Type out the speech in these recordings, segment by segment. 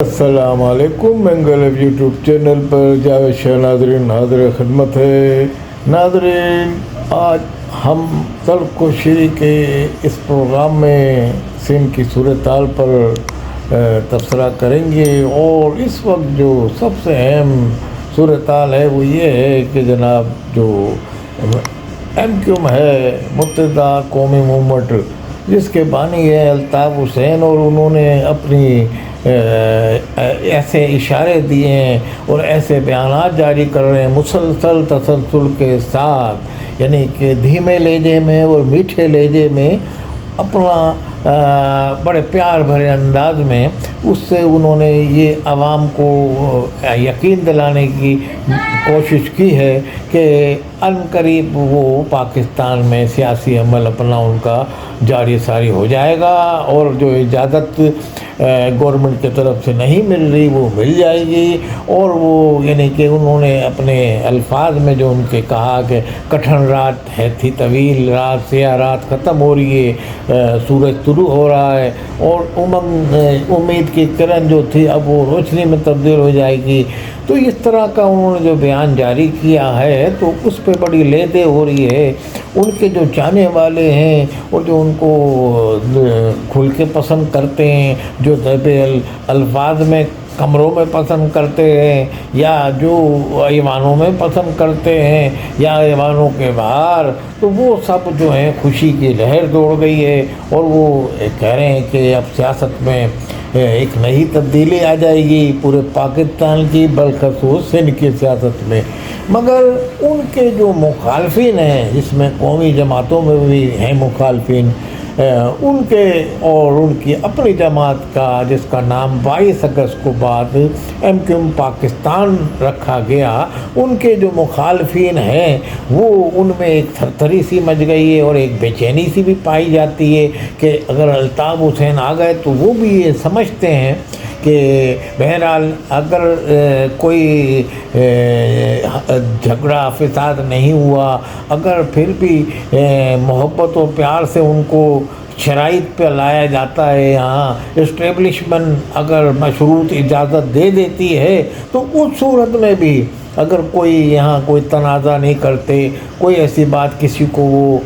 السلام علیکم منگل یوٹیوب چینل پر جاوید شاہ ناظرین حاضر خدمت ہے۔ ناظرین، آج ہم تلخ و شیریں کے اس پروگرام میں سندھ کی صورتحال پر تبصرہ کریں گے، اور اس وقت جو سب سے اہم صورتحال ہے وہ یہ ہے کہ جناب جو ایم کیو ایم ہے، متحدہ قومی موومنٹ، جس کے بانی ہے الطاف حسین، اور انہوں نے اپنی ایسے اشارے دیے ہیں اور ایسے بیانات جاری کر رہے ہیں مسلسل تسلسل کے ساتھ، یعنی کہ دھیمے لہجے میں اور میٹھے لہجے میں اپنا بڑے پیار بھرے انداز میں اس سے انہوں نے یہ عوام کو یقین دلانے کی کوشش کی ہے کہ عنقریب وہ پاکستان میں سیاسی عمل اپنا ان کا جاری ساری ہو جائے گا، اور جو اجازت گورنمنٹ کی طرف سے نہیں مل رہی وہ مل جائے گی۔ اور وہ یعنی کہ انہوں نے اپنے الفاظ میں جو ان کے کہا کہ کٹھن رات ہے تھی طویل، رات سیاہ رات ختم ہو رہی ہے، سورج طلوع ہو رہا ہے، اور امید کی کرن جو تھی اب وہ روشنی میں تبدیل ہو جائے گی۔ تو اس طرح کا انہوں نے جو بیان جاری کیا ہے تو اس پہ بڑی لیدے ہو رہی ہے۔ ان کے جو چاہنے والے ہیں اور جو ان کو کھل کے پسند کرتے ہیں، جو دبے الفاظ میں کمروں میں پسند کرتے ہیں یا جو ایوانوں میں پسند کرتے ہیں یا ایوانوں کے باہر، تو وہ سب جو ہیں خوشی کی لہر دوڑ گئی ہے، اور وہ کہہ رہے ہیں کہ اب سیاست میں ایک نئی تبدیلی آ جائے گی پورے پاکستان کی، بالخصوص سندھ کی سیاست میں۔ مگر ان کے جو مخالفین ہیں، جس میں قومی جماعتوں میں بھی ہیں مخالفین، ان کے اور ان کی اپنی جماعت کا جس کا نام 22 اگست کو بعد ایم کیو ایم پاکستان رکھا گیا، ان کے جو مخالفین ہیں وہ ان میں ایک تھرتھری سی مچ گئی ہے اور ایک بے چینی سی بھی پائی جاتی ہے کہ اگر الطاف حسین آ گئے تو وہ بھی یہ سمجھتے ہیں کہ بہرحال اگر کوئی جھگڑا فساد نہیں ہوا، اگر پھر بھی محبت و پیار سے ان کو شرائط پہ لایا جاتا ہے، یہاں اسٹیبلشمنٹ اگر مشروط اجازت دے دیتی ہے، تو اس صورت میں بھی اگر کوئی یہاں کوئی تنازع نہیں کرتے، کوئی ایسی بات کسی کو وہ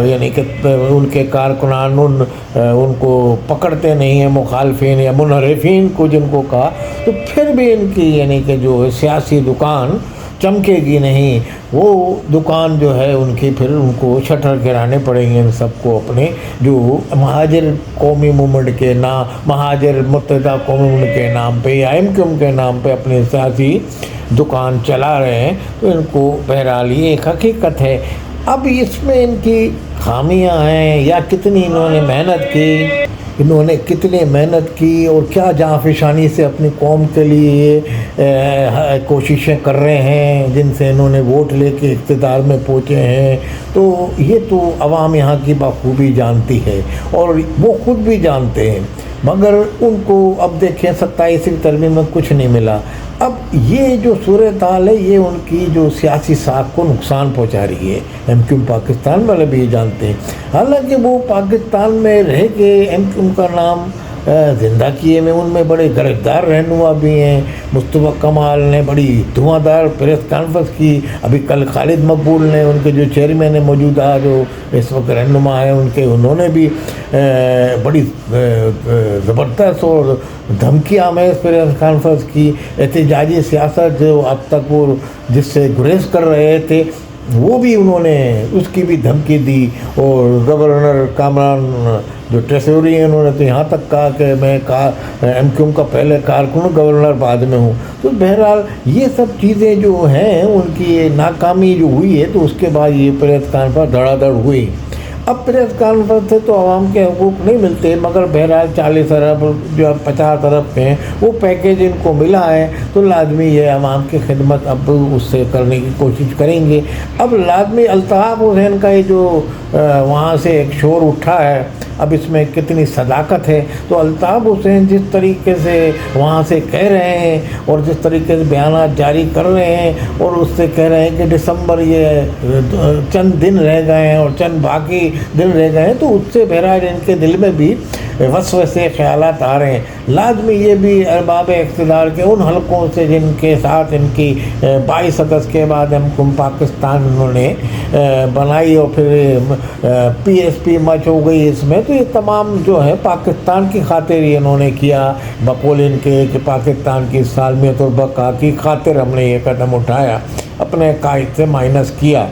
یعنی کہ ان کے کارکنان ان کو پکڑتے نہیں ہیں، مخالفین یا منحرفین کو جن کو کہا، تو پھر بھی ان کی یعنی کہ جو سیاسی دکان چمکے گی نہیں۔ وہ دکان جو ہے ان کی پھر ان کو شٹر گرانے پڑیں گے ان سب کو، اپنے جو مہاجر قومی موومنٹ کے نام، مہاجر متحدہ قومی موومنٹ کے نام پہ یا ایم کیو ایم کے نام پہ اپنی سیاسی دکان چلا رہے ہیں، تو ان کو بہرحال یہ ایک حقیقت ہے۔ اب اس میں ان کی خامیاں ہیں یا کتنی انہوں نے محنت کی اور کیا جانفشانی سے اپنی قوم کے لیے کوششیں کر رہے ہیں، جن سے انہوں نے ووٹ لے کے اقتدار میں پہنچے ہیں، تو یہ تو عوام یہاں کی بخوبی جانتی ہے اور وہ خود بھی جانتے ہیں۔ مگر ان کو اب دیکھیں 27ویں ترمیم میں کچھ نہیں ملا۔ اب یہ جو صورتحال ہے یہ ان کی جو سیاسی ساکھ کو نقصان پہنچا رہی ہے۔ ایم کیو ایم پاکستان والے بھی یہ جانتے ہیں، حالانکہ وہ پاکستان میں رہ کے ایم کیو ایم کا نام زندہ کیے میں ان میں بڑے گرفتار رہنما بھی ہیں۔ مصطفیٰ کمال نے بڑی دھواں دار پریس کانفرنس کی، ابھی کل خالد مقبول نے ان کے جو چیئرمین موجودہ جو اس وقت رہنما ہیں انہوں نے بھی بڑی زبردست اور دھمکی آمیز پریس کانفرنس کی۔ احتجاجی سیاست جو اب تک وہ جس سے گریز کر رہے تھے وہ بھی انہوں نے اس کی بھی دھمکی دی، اور گورنر کامران جو ٹریسوری ہیں انہوں نے تو یہاں تک کہا کہ میں ایم کیو ایم کا پہلے کارکن گورنر بعد میں ہوں۔ تو بہرحال یہ سب چیزیں جو ہیں ان کی ناکامی جو ہوئی ہے، تو اس کے بعد یہ پریس کانفرنس دھڑا دھڑ ہوئی۔ اب پریس کانفرنس سے تو عوام کے حقوق نہیں ملتے، مگر بہرحال 40 ارب جو 50 ارب ہیں وہ پیکیج ان کو ملا ہے، تو لازمی یہ عوام کی خدمت اب اس سے کرنے کی کوشش کریں گے۔ اب لازمی الطاف حسین کا یہ جو وہاں سے ایک شور اٹھا ہے، اب اس میں کتنی صداقت ہے، تو الطاف حسین جس طریقے سے وہاں سے کہہ رہے ہیں اور جس طریقے سے بیانات جاری کر رہے ہیں، اور اس سے کہہ رہے ہیں کہ دسمبر یہ چند دن رہ گئے ہیں اور چند باقی دن رہ گئے ہیں، تو اس سے بہرحال ان کے دل میں بھی وسوسے خیالات آ رہے ہیں، لازمی یہ بھی ارباب اقتدار کے ان حلقوں سے جن کے ساتھ ان کی 22 اگست کے بعد ہم پاکستان انہوں نے بنائی اور پھر PSP مچ ہو گئی اس میں، تو یہ تمام جو ہے پاکستان کی خاطر ہی انہوں نے کیا، بقول ان کے کہ پاکستان کی سالمیت اور بقا کی خاطر ہم نے یہ قدم اٹھایا، اپنے قائد سے مائنس کیا۔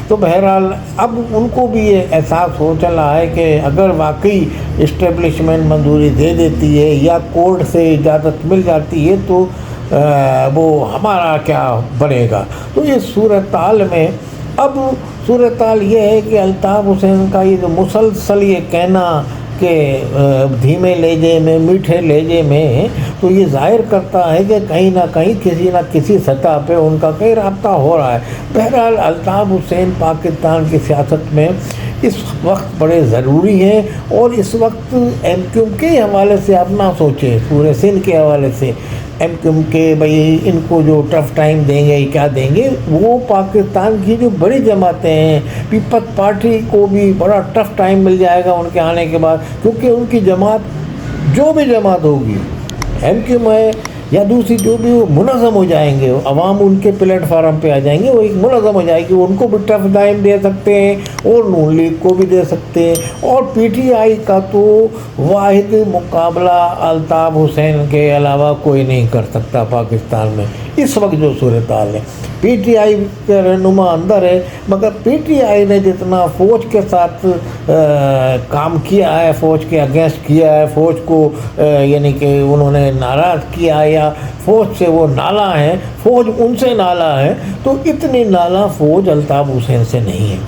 تو بہرحال اب ان کو بھی یہ احساس ہو چلا ہے کہ اگر واقعی اسٹیبلشمنٹ منظوری دے دیتی ہے یا کورٹ سے اجازت مل جاتی ہے تو وہ ہمارا کیا بنے گا۔ تو اس صورتحال میں اب صورتحال یہ ہے کہ الطاف حسین کا یہ جو مسلسل یہ کہنا کہ دھیمے لہجے میں میٹھے لہجے میں، تو یہ ظاہر کرتا ہے کہ کہیں نہ کہیں کسی نہ کسی سطح پہ ان کا کہیں رابطہ ہو رہا ہے۔ بہرحال الطاف حسین پاکستان کی سیاست میں اس وقت بڑے ضروری ہیں، اور اس وقت MQ کے حوالے سے آپ نہ سوچیں، پورے سندھ کے حوالے سے MQ کے بھئی ان کو جو ٹف ٹائم دیں گے کیا دیں گے، وہ پاکستان کی جو بڑی جماعتیں ہیں، پیپلز پارٹی کو بھی بڑا ٹف ٹائم مل جائے گا ان کے آنے کے بعد، کیونکہ ان کی جماعت جو بھی جماعت ہوگی MQ ہے یا دوسری جو بھی، وہ منظم ہو جائیں گے، عوام ان کے پلیٹ فارم پہ آ جائیں گے، وہ ایک منظم ہو جائے گی، ان کو بھی ٹف ٹائم دے سکتے ہیں اور نون لیگ کو بھی دے سکتے ہیں۔ اور PTI کا تو واحد مقابلہ الطاف حسین کے علاوہ کوئی نہیں کر سکتا پاکستان میں اس وقت جو صورتحال ہے۔ PTI کا رہنما اندر ہے، مگر PTI نے جتنا فوج کے ساتھ کام کیا ہے، فوج کے اگینسٹ کیا ہے، فوج کو یعنی کہ انہوں نے ناراض کیا یا فوج سے وہ نالا ہے، فوج ان سے نالا ہے، تو اتنی نالا فوج الطاف حسین سے نہیں ہے۔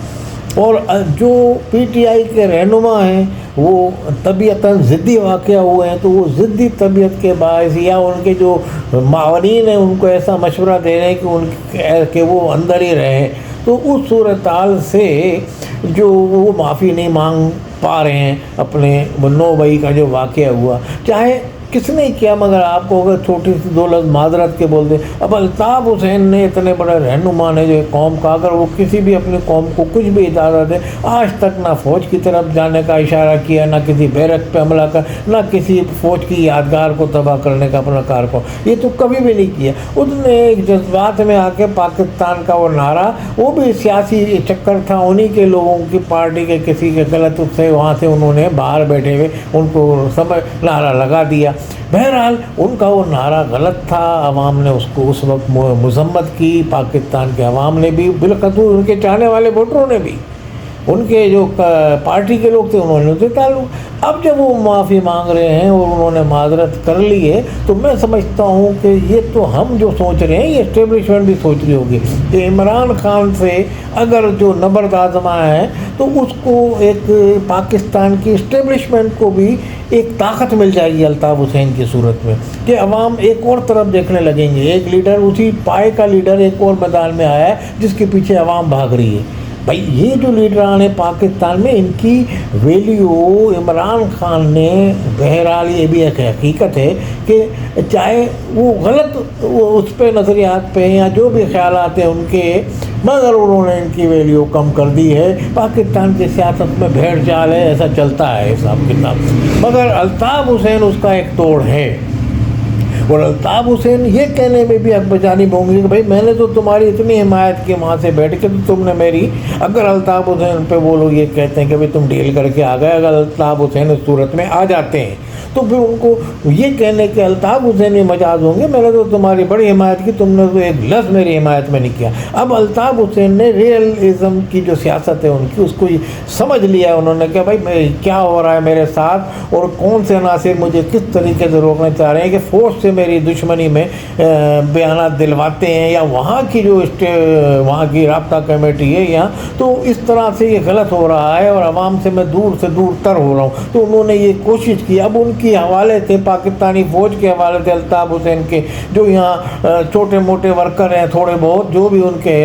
اور جو PTI کے رہنما ہیں وہ طبیعتاً ضدی واقعہ ہوئے ہیں، تو وہ ضدی طبیعت کے باعث یا ان کے جو معاونین ہیں ان کو ایسا مشورہ دے رہے ہیں کہ وہ اندر ہی رہیں، تو اس صورتحال سے جو وہ معافی نہیں مانگ پا رہے ہیں اپنے 9 مئی کا جو واقعہ ہوا، چاہے کس نے کیا، مگر آپ کو اگر چھوٹی سی 2 لفظ معذرت کے بول دیں، اب الطاف حسین نے اتنے بڑے رہنما نے جو قوم کا، اگر وہ کسی بھی اپنی قوم کو کچھ بھی اجازت دے، آج تک نہ فوج کی طرف جانے کا اشارہ کیا، نہ کسی بیرک پہ حملہ کر، نہ کسی فوج کی یادگار کو تباہ کرنے کا اپنا کار کو، یہ تو کبھی بھی نہیں کیا۔ اس نے ایک جذبات میں آ کے پاکستان کا وہ نعرہ، وہ بھی سیاسی چکر تھا، انہی کے لوگوں کی پارٹی کے کسی کے غلط سے وہاں سے انہوں نے باہر بیٹھے ہوئے ان کو نعرہ لگا دیا۔ بہرحال ان کا وہ نعرہ غلط تھا، عوام نے اس کو اس وقت مذمت کی، پاکستان کے عوام نے بھی، بالخصوص ان کے چاہنے والے ووٹروں نے بھی، ان کے جو پارٹی کے لوگ تھے انہوں نے اسے تعلق۔ اب جب وہ معافی مانگ رہے ہیں اور انہوں نے معذرت کر لی ہے، تو میں سمجھتا ہوں کہ یہ تو ہم جو سوچ رہے ہیں یہ اسٹیبلشمنٹ بھی سوچ رہی ہوگی کہ عمران خان سے اگر جو نبرد آزمایا ہے تو اس کو ایک پاکستان کی اسٹیبلشمنٹ کو بھی ایک طاقت مل جائے گی الطاف حسین کی صورت میں، کہ عوام ایک اور طرف دیکھنے لگیں گے، ایک لیڈر، اسی پائے کا لیڈر ایک اور میدان میں آیا ہے جس کے پیچھے عوام بھاگ رہی ہے۔ بھائی یہ جو لیڈران ہیں پاکستان میں، ان کی ویلیو عمران خان نے، بہرحال یہ بھی ایک حقیقت ہے کہ چاہے وہ غلط اس پہ نظریات پہ یا جو بھی خیالات ہیں ان کے، مگر انہوں نے ان کی ویلیو کم کر دی ہے۔ پاکستان کی سیاست میں بھیڑ چال ہے، ایسا چلتا ہے حساب کتاب، مگر الطاف حسین اس کا ایک توڑ ہے۔ اور الطاف حسین یہ کہنے میں بھی حق بجانب ہوں گے کہ بھائی میں نے تو تمہاری اتنی حمایت کی وہاں سے بیٹھ کے، تو تم نے میری، اگر الطاف حسین پہ وہ لوگ یہ کہتے ہیں کہ بھائی تم ڈیل کر کے آ گئے، اگر الطاف حسین اس صورت میں آ جاتے ہیں تو پھر ان کو یہ کہنے کہ الطاف حسین ہی مجاز ہوں گے، میں نے تو تمہاری بڑی حمایت کی، تم نے تو ایک لفظ میری حمایت میں نہیں کیا۔ اب الطاف حسین نے ریئلزم کی جو سیاست ہے ان کی، اس کو سمجھ لیا انہوں نے کہ بھائی کیا ہو رہا ہے میرے ساتھ، اور کون سے عناصر مجھے کس طریقے سے روکنا چاہ رہے ہیں کہ فوج سے میری دشمنی میں بیانات دلواتے ہیں، یا وہاں کی جو وہاں کی رابطہ کمیٹی ہے یا، تو اس طرح سے یہ غلط ہو رہا ہے اور عوام سے میں دور سے دور تر ہو رہا ہوں۔ تو انہوں نے یہ کوشش کی، اب ان کے حوالے تھے، پاکستانی فوج کے حوالے تھے الطاف حسین کے، جو یہاں چھوٹے موٹے ورکر ہیں، تھوڑے بہت جو بھی ان کے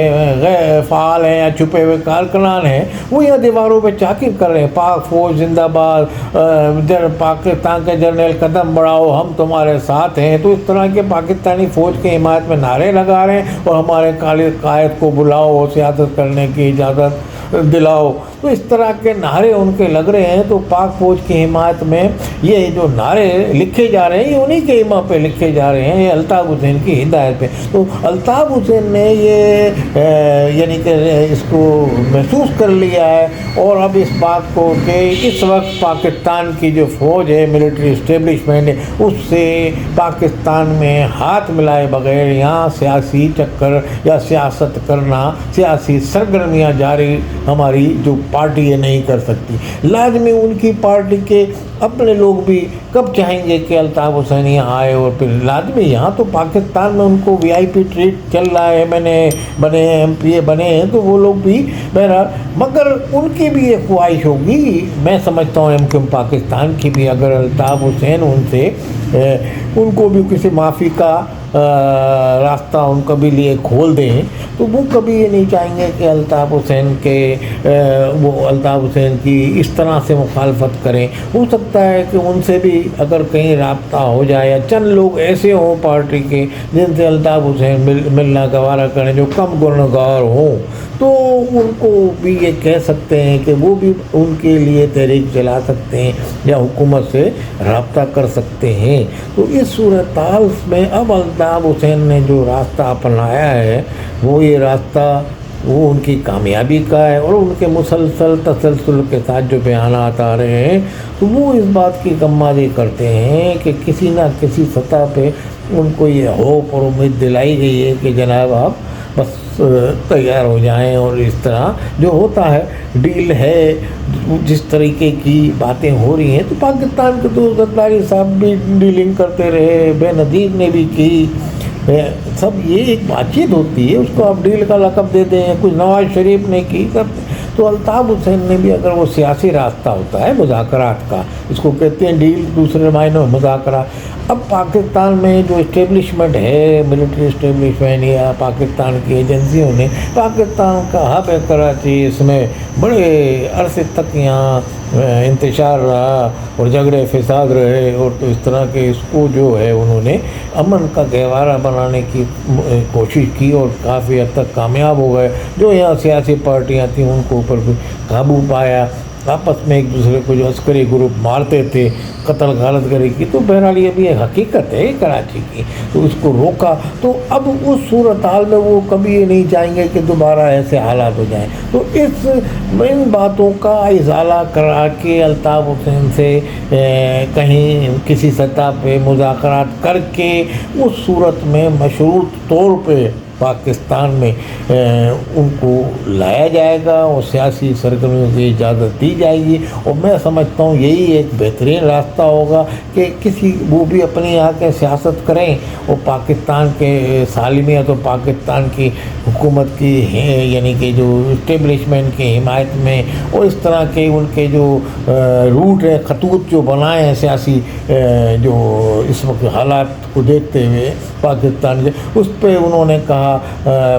غیر فعال ہیں یا چھپے ہوئے کارکنان ہیں، وہ یہاں دیواروں پہ چاکر کر رہے ہیں، پاک فوج زندہ باد، پاکستان کے جرنیل قدم بڑھاؤ، ہم تمہارے ساتھ ہیں۔ تو اس طرح کے پاکستانی فوج کی حمایت میں نعرے لگا رہے ہیں، اور ہمارے قائد کو بلاؤ اور سیاست کرنے کی اجازت دلاؤ۔ تو اس طرح کے نعرے ان کے لگ رہے ہیں. تو پاک فوج کی حمایت میں یہ جو نعرے لکھے جا رہے ہیں یہ انہی کے ایما پہ لکھے جا رہے ہیں, یہ الطاف حسین کی ہدایت پہ. تو الطاف حسین نے یہ یعنی کہ اس کو محسوس کر لیا ہے, اور اب اس بات کو کہ اس وقت پاکستان کی جو فوج ہے, ملٹری اسٹیبلشمنٹ ہے, اس سے پاکستان میں ہاتھ ملائے بغیر یہاں سیاسی چکر یا سیاست کرنا, سیاسی سرگرمیاں جاری ہماری جو پارٹی ہے نہیں کر سکتی. لازمی ان کی پارٹی کے اپنے لوگ بھی کب چاہیں گے کہ الطاف حسین یہاں آئے, اور پھر لازمی یہاں تو پاکستان میں ان کو VIP ٹریٹ چل رہا ہے, بنے MPA بنے ہیں, تو وہ لوگ بھی بہرحال, مگر ان کی بھی یہ خواہش ہوگی, میں سمجھتا ہوں MQM پاکستان کی بھی, اگر الطاف حسین ان سے ان کو بھی کسی معافی کا راستہ ان کا بھی لیے کھول دیں, تو وہ کبھی یہ نہیں چاہیں گے کہ الطاف حسین کی اس طرح سے مخالفت کریں. ہو سکتا ہے کہ ان سے بھی اگر کہیں رابطہ ہو جائے, یا چند لوگ ایسے ہوں پارٹی کے جن سے الطاف حسین ملنا گوارا کریں جو کم گنہگار ہوں, تو ان کو بھی یہ کہہ سکتے ہیں کہ وہ بھی ان کے لیے تحریک چلا سکتے ہیں یا حکومت سے رابطہ کر سکتے ہیں. تو اس صورتحال میں اب الطاف حسین نے جو راستہ اپنایا ہے وہ یہ راستہ وہ ان کی کامیابی کا ہے, اور ان کے مسلسل تسلسل کے ساتھ جو بیانات آ رہے ہیں تو وہ اس بات کی غمازی کرتے ہیں کہ کسی نہ کسی سطح پہ ان کو یہ ہوپ اور امید دلائی گئی ہے کہ جناب آپ بس تیار ہو جائیں, اور اس طرح جو ہوتا ہے ڈیل ہے, جس طریقے کی باتیں ہو رہی ہیں. تو پاکستان کے تو زرداری صاحب بھی ڈیلنگ کرتے رہے, بے نظیر نے بھی کی, سب یہ ایک بات چیت ہوتی ہے, اس کو آپ ڈیل کا لقب دے دیں, کچھ نواز شریف نے کی سب. تو الطاف حسین نے بھی, اگر وہ سیاسی راستہ ہوتا ہے مذاکرات کا, اس کو کہتے ہیں ڈیل, دوسرے معنوں میں مذاکرات. اب پاکستان میں جو اسٹیبلشمنٹ ہے, ملٹری اسٹیبلشمنٹ یا پاکستان کی ایجنسیوں نے, پاکستان کا ہب ہے کراچی, اس میں بڑے عرصے تک یہاں انتشار رہا اور جھگڑے فساد رہے, اور تو اس طرح کے اس کو جو ہے انہوں نے امن کا گہوارہ بنانے کی کوشش کی, اور کافی حد تک کامیاب ہو گئے. جو یہاں سیاسی پارٹیاں تھیں ان کو اوپر قابو پایا, آپس میں ایک دوسرے کو جو عسکری گروپ مارتے تھے, قتل غارت گری کی. تو بہرحال یہ بھی حقیقت ہے کراچی کی, تو اس کو روکا. تو اب اس صورتحال میں وہ کبھی یہ نہیں چاہیں گے کہ دوبارہ ایسے حالات ہو جائیں. تو ان باتوں کا ازالہ کرا کے الطاف حسین سے کہیں کسی سطح پہ مذاکرات کر کے اس صورت میں مشروط طور پہ پاکستان میں ان کو لایا جائے گا, اور سیاسی سرگرمیوں کی اجازت دی جائے گی. اور میں سمجھتا ہوں یہی ایک بہترین راستہ ہوگا کہ وہ بھی اپنی یہاں کے سیاست کریں, اور پاکستان کے سالمیت اور پاکستان کی حکومت کی یعنی کہ جو اسٹیبلشمنٹ کی حمایت میں, اور اس طرح کے ان کے جو روٹ ہے, خطوط جو بنائے ہیں سیاسی, جو اس وقت حالات کو دیکھتے ہوئے پاکستان کے, اس پہ انہوں نے کہا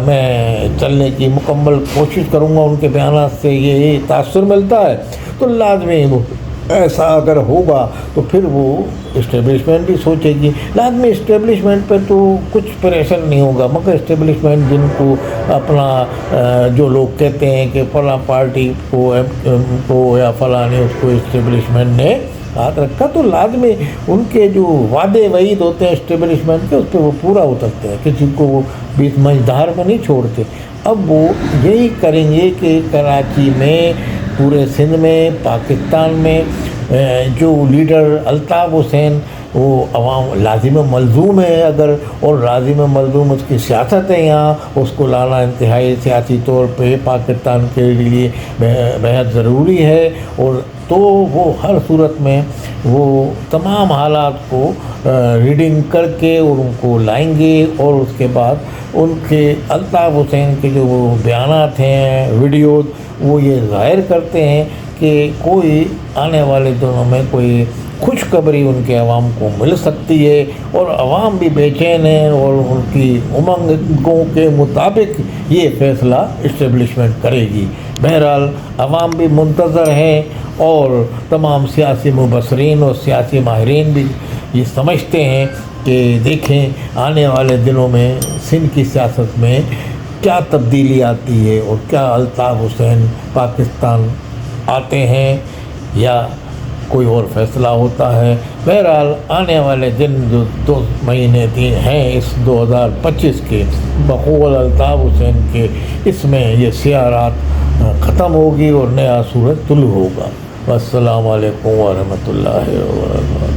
میں چلنے کی مکمل کوشش کروں گا. ان کے بیانات سے یہ تاثر ملتا ہے. تو لازمی وہ ایسا اگر ہوگا تو پھر وہ اسٹیبلشمنٹ بھی سوچے گی. لازمی اسٹیبلشمنٹ پہ تو کچھ پریشر نہیں ہوگا, مگر اسٹیبلشمنٹ جن کو اپنا جو لوگ کہتے ہیں کہ فلاں پارٹی کو یا فلاں نے اس کو اسٹیبلشمنٹ نے ہاتھ رکھا, تو لازمی ان کے جو وعدے وعید ہوتے ہیں اسٹیبلشمنٹ کے, اس پہ وہ پورا اترتے ہیں, کسی کو وہ بیچ مجدار میں نہیں چھوڑتے. اب وہ یہی کریں گے کہ کراچی میں, پورے سندھ میں, پاکستان میں جو لیڈر الطاف حسین وہ عوام لازم ملزوم ہے اگر, اور لازم ملزوم اس کی سیاست ہے یہاں, اس کو لانا انتہائی سیاسی طور پہ پاکستان کے لیے بہت ضروری ہے. اور تو وہ ہر صورت میں وہ تمام حالات کو ریڈنگ کر کے اور ان کو لائیں گے, اور اس کے بعد ان کے الطاف حسین کے جو وہ بیانات ہیں, ویڈیوز, وہ یہ ظاہر کرتے ہیں کہ کوئی آنے والے دنوں میں کوئی خوشخبری ان کے عوام کو مل سکتی ہے, اور عوام بھی بے چین ہیں, اور ان کی امنگوں کے مطابق یہ فیصلہ اسٹیبلشمنٹ کرے گی. بہرحال عوام بھی منتظر ہیں, اور تمام سیاسی مبصرین اور سیاسی ماہرین بھی یہ سمجھتے ہیں کہ دیکھیں آنے والے دنوں میں سندھ کی سیاست میں کیا تبدیلی آتی ہے, اور کیا الطاف حسین پاکستان آتے ہیں یا کوئی اور فیصلہ ہوتا ہے. بہرحال آنے والے دن جو 2 مہینے ہیں اس 2025 کے بقول الطاف حسین کے، اس میں یہ سیاہ رات ختم ہوگی اور نیا سورج طلوع ہوگا. السلام علیکم ورحمۃ اللہ وبرکاتہ.